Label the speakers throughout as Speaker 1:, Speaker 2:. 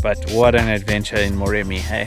Speaker 1: But what an adventure in Moremi, hey?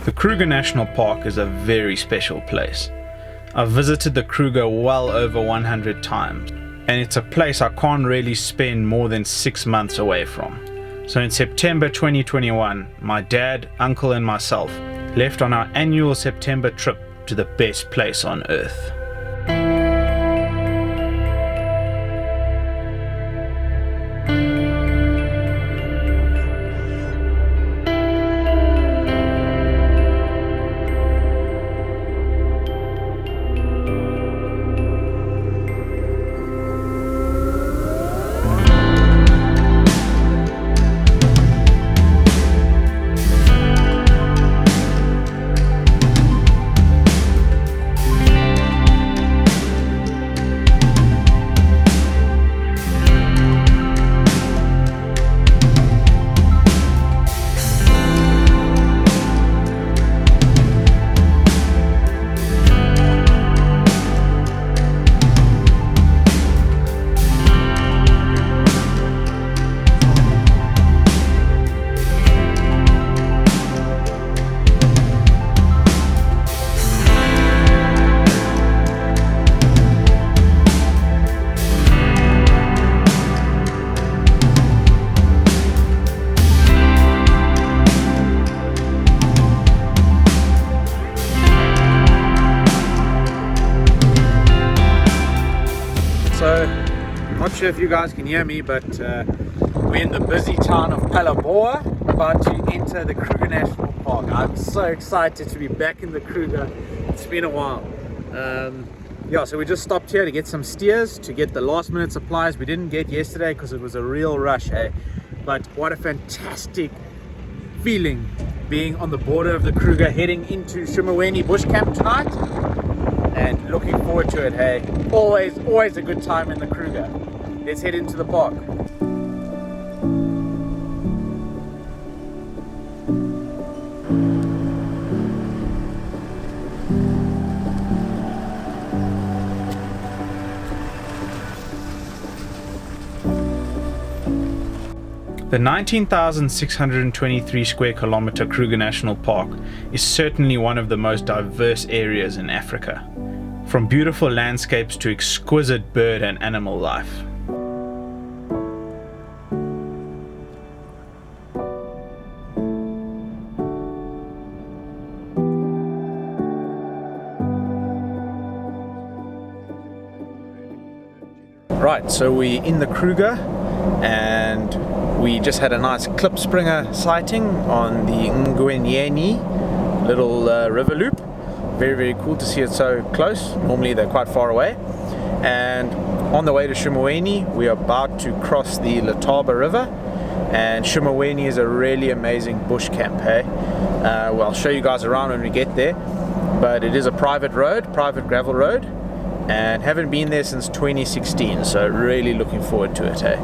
Speaker 1: The Kruger National Park is a very special place. I've visited the Kruger well over 100 times, and it's a place I can't really spend more than 6 months away from. So in September 2021, my dad, uncle and myself left on our annual September trip to the best place on earth. So, I'm not sure if you guys can hear me, but we're in the busy town of Phalaborwa, about to enter the Kruger National Park. I'm so excited to be back in the Kruger. It's been a while. Yeah, so we just stopped here to get some steers, to get the last minute supplies we didn't get yesterday because it was a real rush, eh? But what a fantastic feeling being on the border of the Kruger, heading into Shimuwini bush camp tonight. And looking forward to it, hey. Always a good time in the Kruger. Let's head into the park. The 19,623 square kilometer Kruger National Park is certainly one of the most diverse areas in Africa, from beautiful landscapes to exquisite bird and animal life. Right, so we're in the Kruger and we just had a nice klipspringer sighting on the Ngwenyeni little river loop. Very cool to see it so close. Normally they're quite far away. And on the way to Shimuwini, we are about to cross the Letaba River. And Shimuwini is a really amazing bush camp, hey? Well, I'll show you guys around when we get there. But it is a private road, private gravel road. And haven't been there since 2016, so really looking forward to it, hey?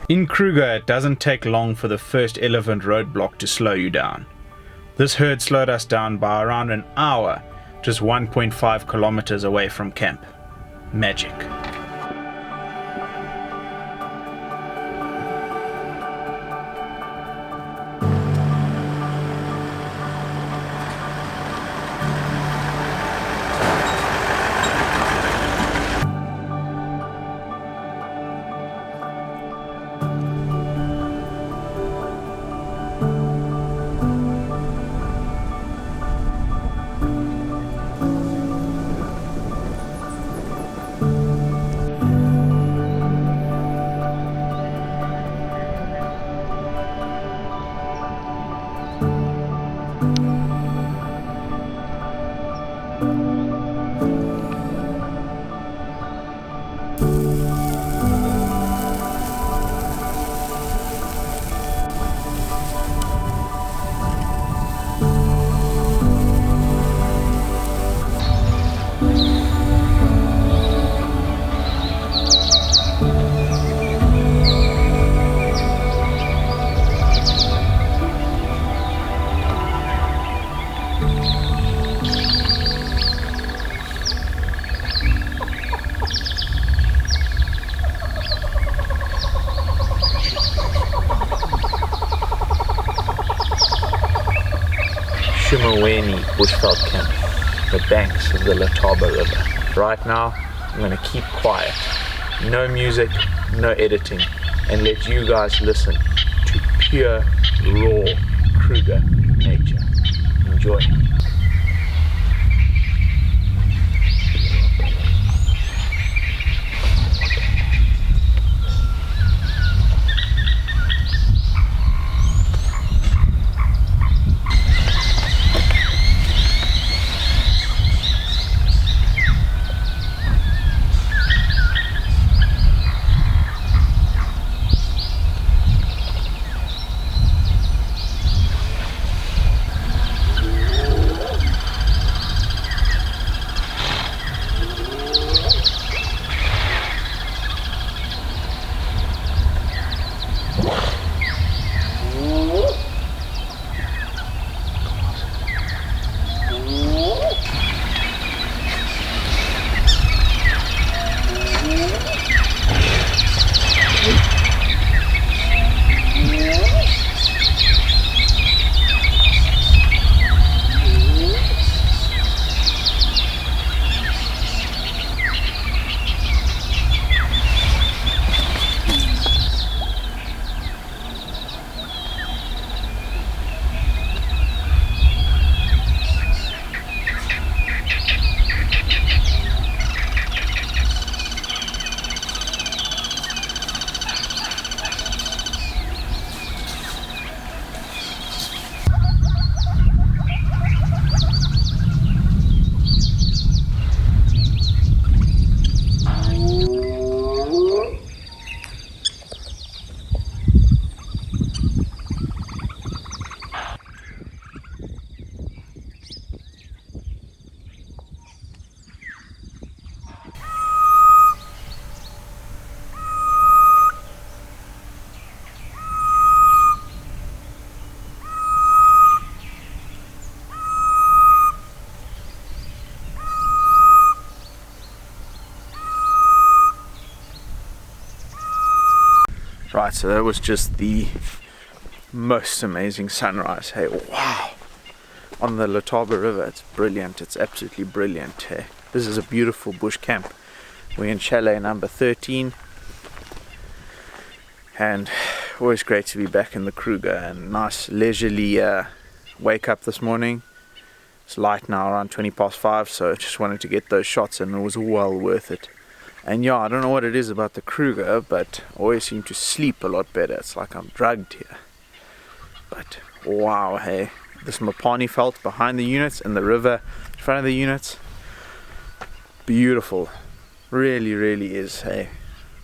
Speaker 1: In Kruger, it doesn't take long for the first elephant roadblock to slow you down. This herd slowed us down by around an hour, just 1.5 kilometers away from camp. Magic. Shimuwini bushveld camp, the banks of the Letaba River. Right now, I'm going to keep quiet. No music, no editing, and let you guys listen to pure, raw Kruger nature. Enjoy. Right, so that was just the most amazing sunrise. Hey, wow! On the Letaba River, it's brilliant. It's absolutely brilliant. Hey, this is a beautiful bush camp. We're in chalet number 13, and always great to be back in the Kruger. And nice leisurely wake up this morning. It's light now, around 5:20, so I just wanted to get those shots, and it was well worth it. And yeah, I don't know what it is about the Kruger, but I always seem to sleep a lot better. It's like I'm drugged here. But wow, hey, this Mopani felt behind the units and the river in front of the units, beautiful. Really, really is. Hey,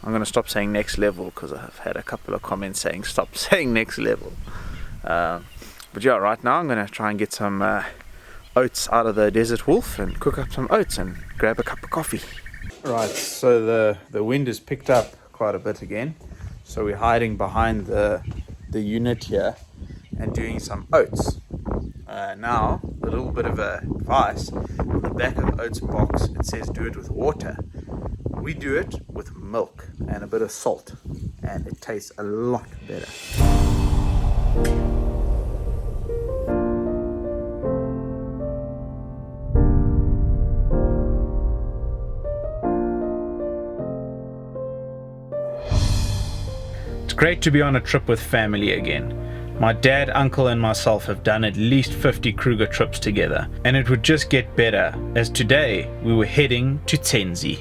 Speaker 1: I'm gonna stop saying next level because I've had a couple of comments saying stop saying next level. But yeah, right now I'm gonna try and get some oats out of the Desert Wolf and cook up some oats and grab a cup of coffee. Right, so the wind has picked up quite a bit again, So we're hiding behind the unit here and doing some oats. Now, a little bit of advice. On the back of the oats box, it says do it with water. We do it with milk and a bit of salt, and it tastes a lot better. It's great to be on a trip with family again. My dad, uncle and myself have done at least 50 Kruger trips together, and it would just get better as today we were heading to Tsendze.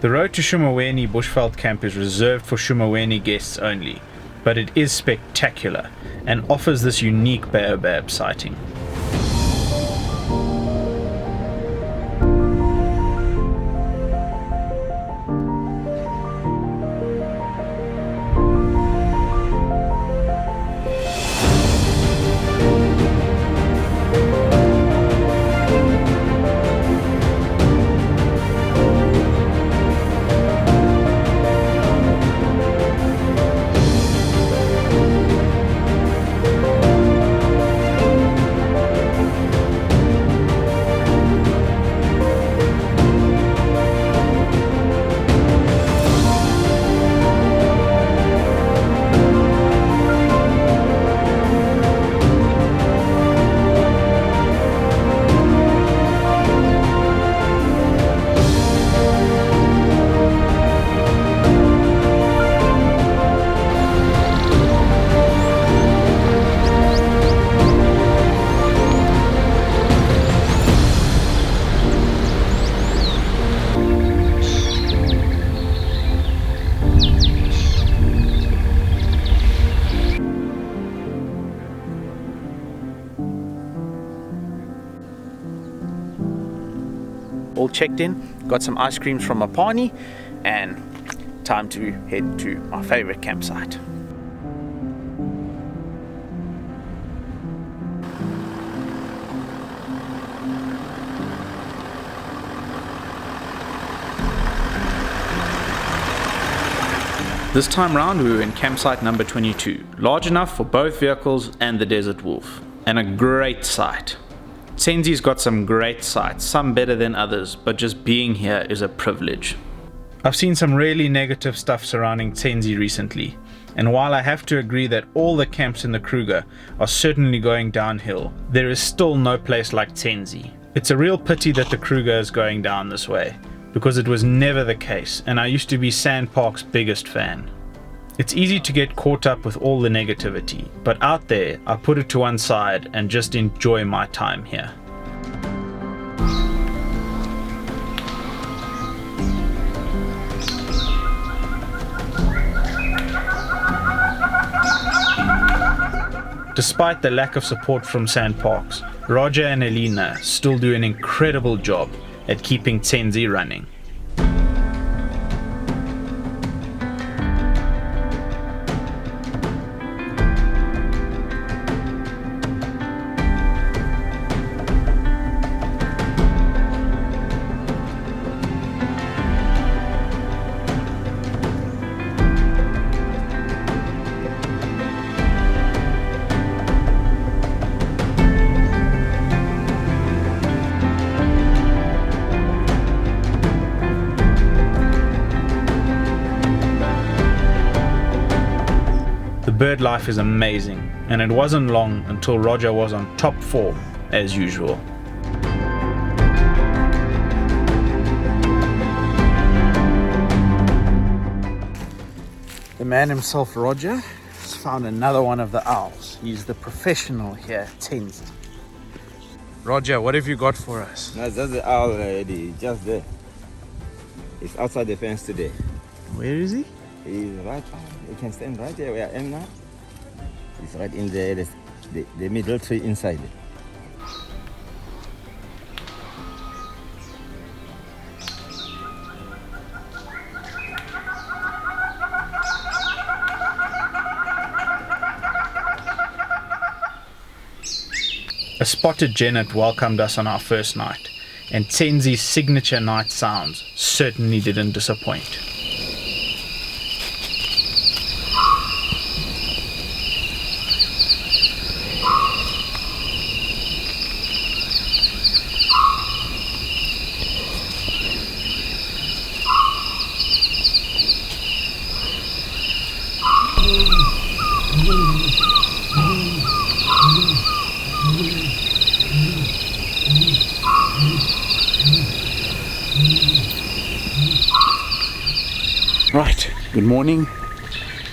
Speaker 1: The road to Shimuwini Bushveld Camp is reserved for Shimuwini guests only, but it is spectacular and offers this unique baobab sighting. All checked in, got some ice creams from Apani, and time to head to my favorite campsite. This time round we were in campsite number 22, large enough for both vehicles and the Desert Wolf, and a great site. Tsendze's got some great sites, some better than others, but just being here is a privilege. I've seen some really negative stuff surrounding Tsendze recently, and while I have to agree that all the camps in the Kruger are certainly going downhill, there is still no place like Tsendze. It's a real pity that the Kruger is going down this way, because it was never the case, and I used to be Sandpark's biggest fan. It's easy to get caught up with all the negativity, but out there, I put it to one side and just enjoy my time here. Despite the lack of support from Sandparks, Roger and Elena still do an incredible job at keeping Tsendze running. Bird life is amazing, and it wasn't long until Roger was on top form as usual. The man himself, Roger, has found another one of the owls. He's the professional here at Tsendze. Roger, what have you got for us?
Speaker 2: No, that's the owl already, just there. It's outside the fence today.
Speaker 1: Where is he?
Speaker 2: He's right, you can stand right here where I am now. He's right in the middle tree inside.
Speaker 1: A spotted genet welcomed us on our first night, and Tsendze's signature night sounds certainly didn't disappoint.
Speaker 3: Right, good morning.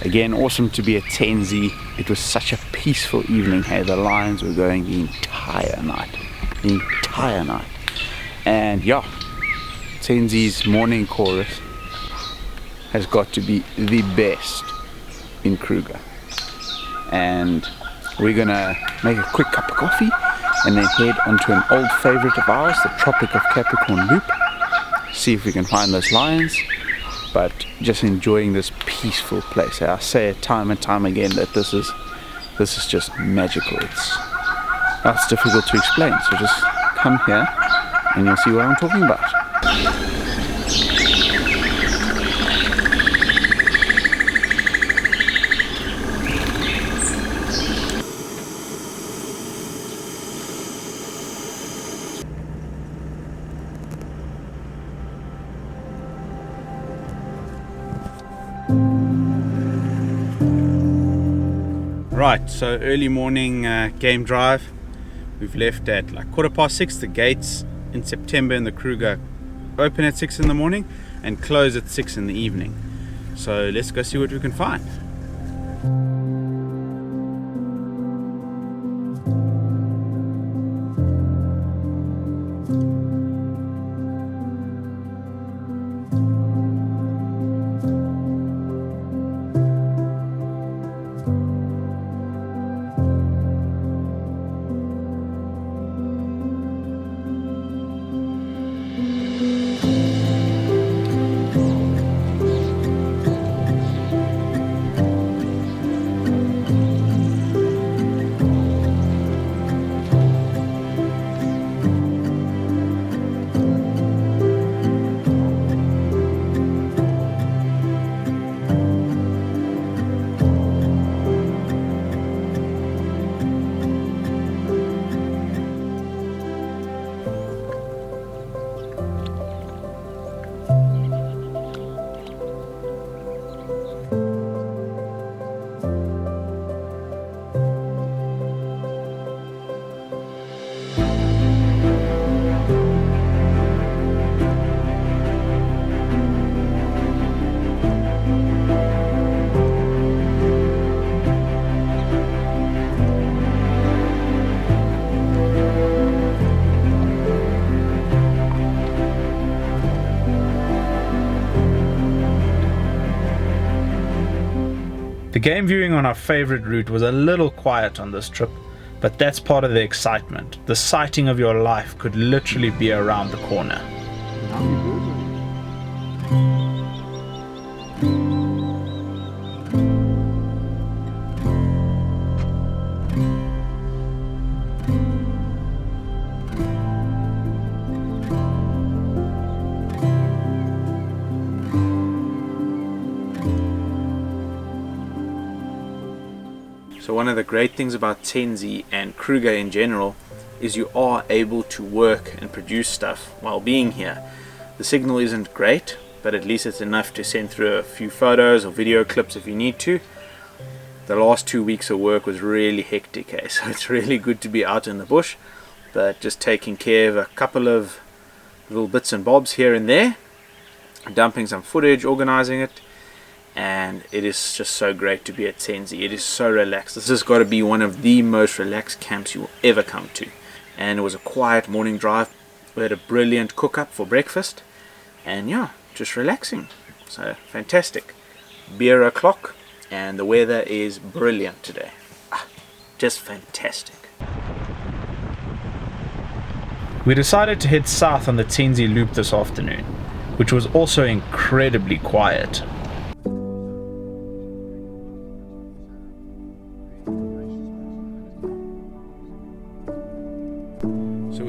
Speaker 3: Again, awesome to be at Tsendze. It was such a peaceful evening. Hey, the lions were going the entire night. And yeah, Tsendze's morning chorus has got to be the best in Kruger. And we're gonna make a quick cup of coffee and then head onto an old favorite of ours, the Tropic of Capricorn Loop. See if we can find those lions. But just enjoying this peaceful place. I say it time and time again that this is just magical. It's difficult to explain. So just come here and you'll see what I'm talking about. Right, so early morning game drive. We've left at like 6:15. The gates in September in the Kruger open at 6 in the morning and close at 6 in the evening. So let's go see what we can find.
Speaker 1: The game viewing on our favorite route was a little quiet on this trip, but that's part of the excitement. The sighting of your life could literally be around the corner.
Speaker 3: So one of the great things about Tsendze and Kruger in general is you are able to work and produce stuff while being here. The signal isn't great, but at least it's enough to send through a few photos or video clips if you need to. The last 2 weeks of work was really hectic, so it's really good to be out in the bush, but just taking care of a couple of little bits and bobs here and there, dumping some footage, organizing it. And it is just so great to be at Tsendze. It is so relaxed. This has got to be one of the most relaxed camps you will ever come to. And it was a quiet morning drive. We had a brilliant cook up for breakfast. And yeah, just relaxing. So fantastic. Beer o'clock and the weather is brilliant today. Just fantastic.
Speaker 1: We decided to head south on the Tsendze loop this afternoon, which was also incredibly quiet.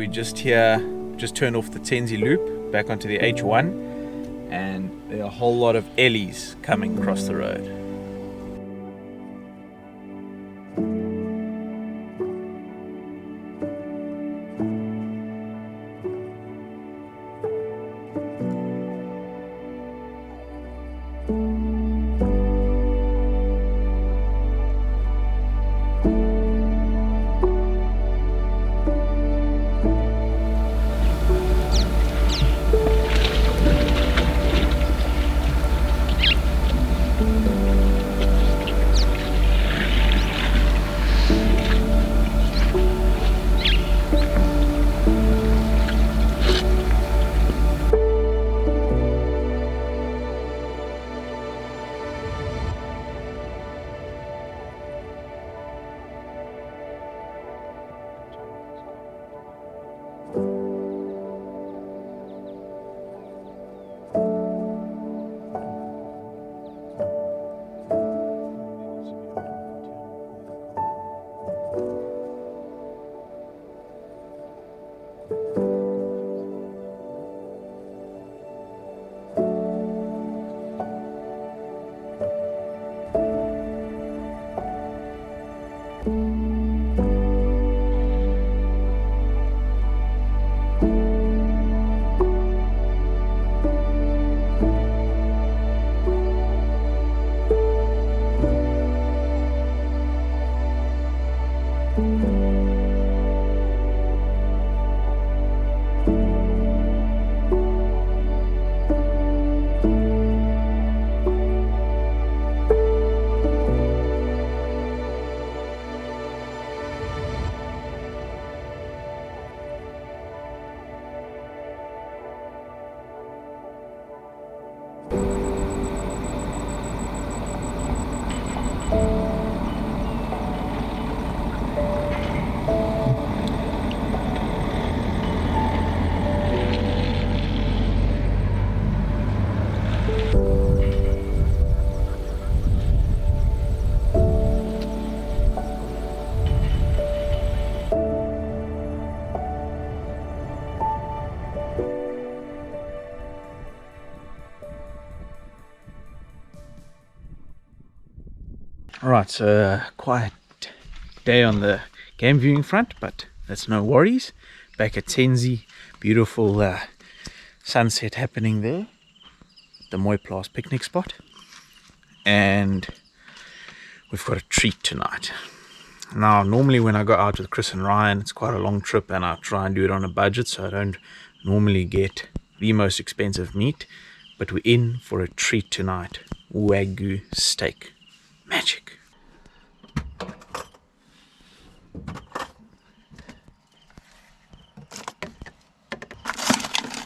Speaker 3: we just here, just turned off the Tsendze loop back onto the H1, and there are a whole lot of Ellies coming across the road. Alright, so quiet day on the game viewing front, but that's no worries. Back at Tsendze, beautiful sunset happening there, the Mooiplaas picnic spot, and we've got a treat tonight. Now, normally when I go out with Chris and Ryan, it's quite a long trip and I try and do it on a budget, so I don't normally get the most expensive meat, but we're in for a treat tonight. Wagyu steak. Magic.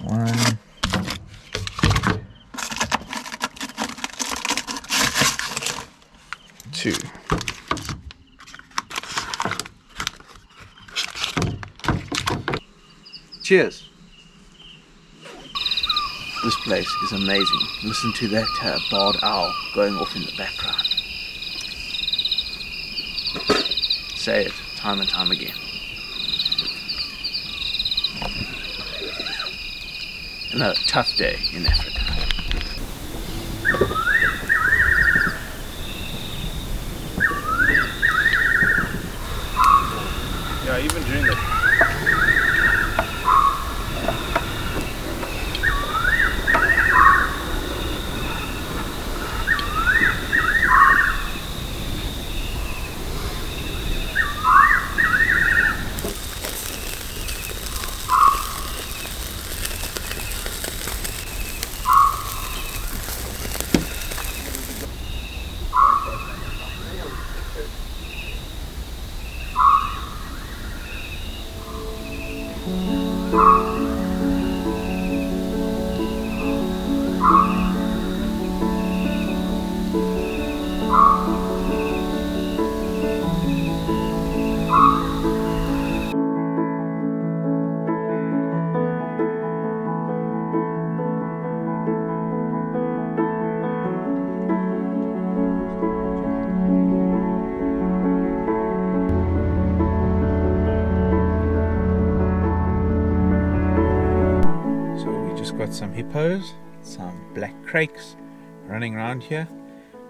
Speaker 3: One. Two. Cheers. This place is amazing. Listen to that barred owl going off in the background. Say it time and time again. Another tough day in Africa. Yeah, even during the got some hippos, some black crakes running around here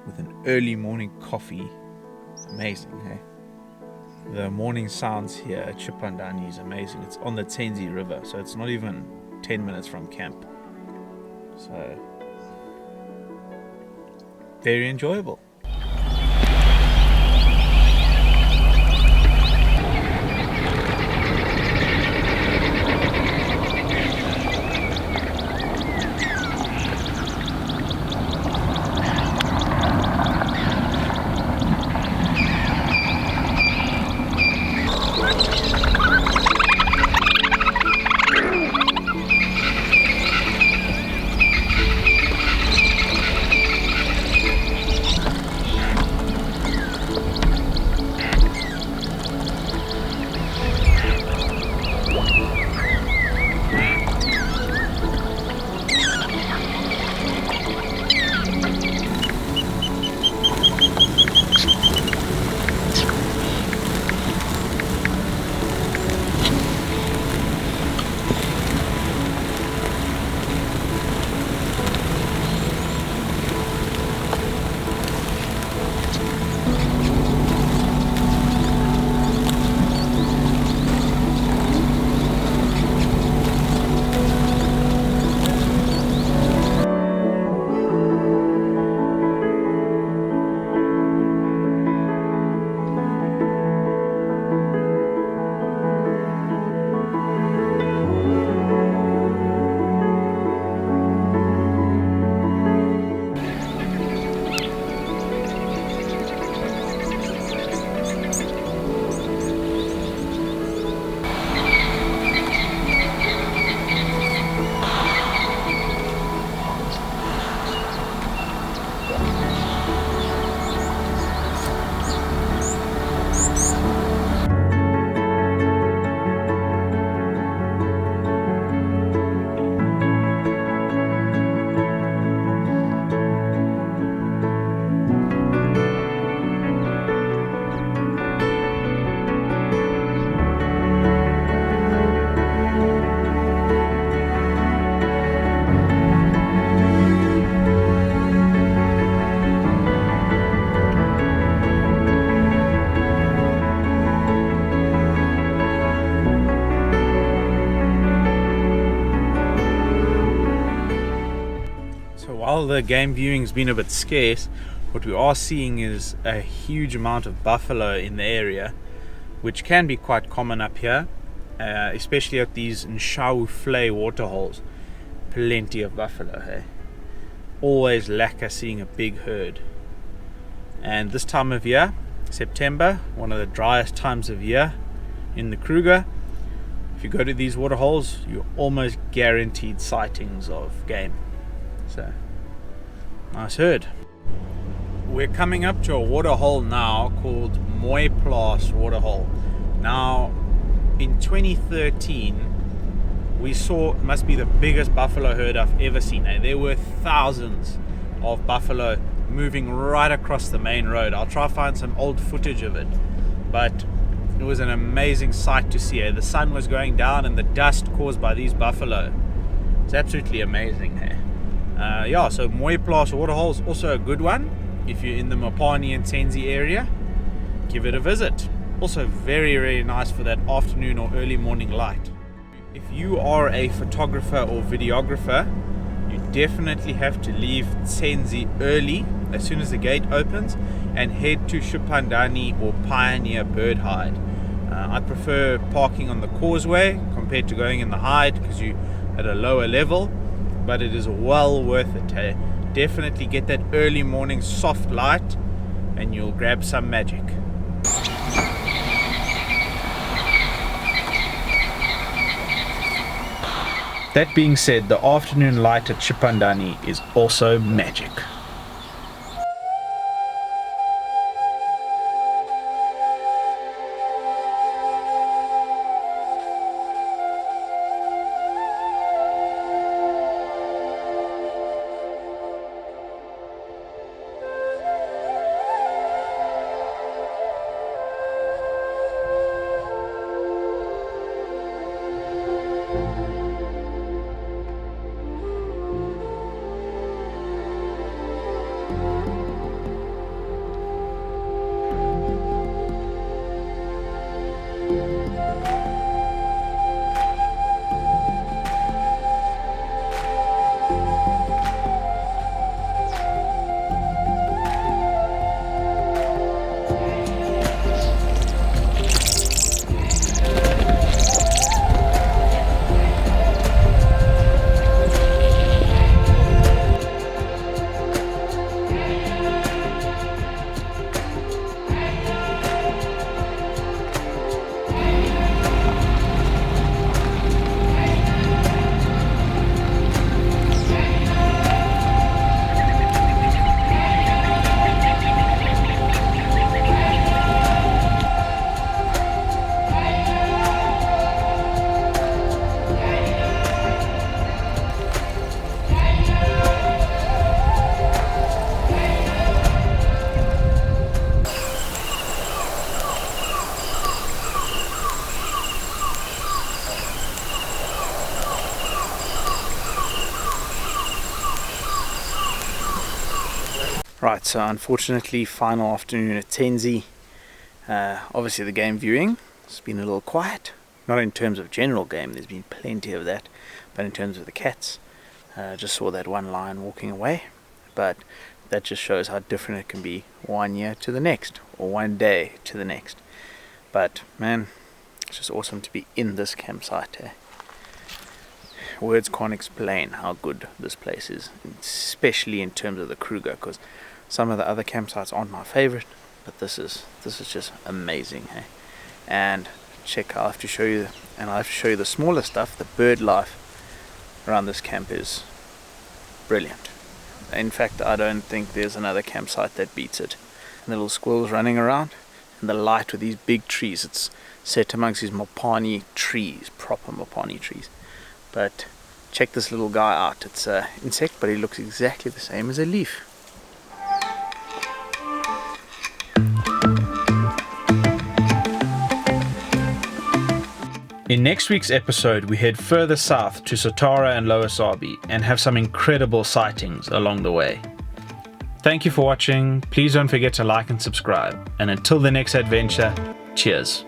Speaker 3: with an early morning coffee. Amazing, hey? The morning sounds here at Shimuwini is amazing. It's on the Tsendze River, so it's not even 10 minutes from camp. So, very enjoyable. While the game viewing's been a bit scarce, what we are seeing is a huge amount of buffalo in the area, which can be quite common up here, especially at these Shimuwini waterholes. Plenty of buffalo, hey? Always lekker seeing a big herd. And this time of year, September, one of the driest times of year in the Kruger, if you go to these waterholes, you're almost guaranteed sightings of game. So, nice herd. We're coming up to a waterhole now called Mooiplaas waterhole. Now, in 2013, we saw, it must be the biggest buffalo herd I've ever seen. There were thousands of buffalo moving right across the main road. I'll try to find some old footage of it, but it was an amazing sight to see. The sun was going down and the dust caused by these buffalo. It's absolutely amazing here. Yeah, so Mooiplaas waterhole is also a good one. If you're in the Mopani and Tsendze area, give it a visit. Also very, very nice for that afternoon or early morning light. If you are a photographer or videographer, you definitely have to leave Tsendze early, as soon as the gate opens, and head to Shimuwini or Pioneer Bird Hide. I prefer parking on the causeway compared to going in the hide because you're at a lower level, but it is well worth it. Hey? Definitely get that early morning soft light and you'll grab some magic. That being said, the afternoon light at Shimuwini is also magic. Right, so unfortunately, final afternoon at Tsendze. Obviously the game viewing has been a little quiet. Not in terms of general game, there's been plenty of that, but in terms of the cats, just saw that one lion walking away. But that just shows how different it can be 1 year to the next, or 1 day to the next. But man, it's just awesome to be in this campsite. Words can't explain how good this place is, especially in terms of the Kruger, because some of the other campsites aren't my favorite, but this is just amazing. And check, I'll have to show you the smaller stuff. The bird life around this camp is brilliant. In fact, I don't think there's another campsite that beats it. And the little squirrels running around, and the light with these big trees. It's set amongst these mopani trees, proper mopani trees. But check this little guy out. It's an insect, but he looks exactly the same as a leaf. In next week's episode, we head further south to Satara and Lower Sabi and have some incredible sightings along the way. Thank you for watching. Please don't forget to like and subscribe. And until the next adventure, cheers.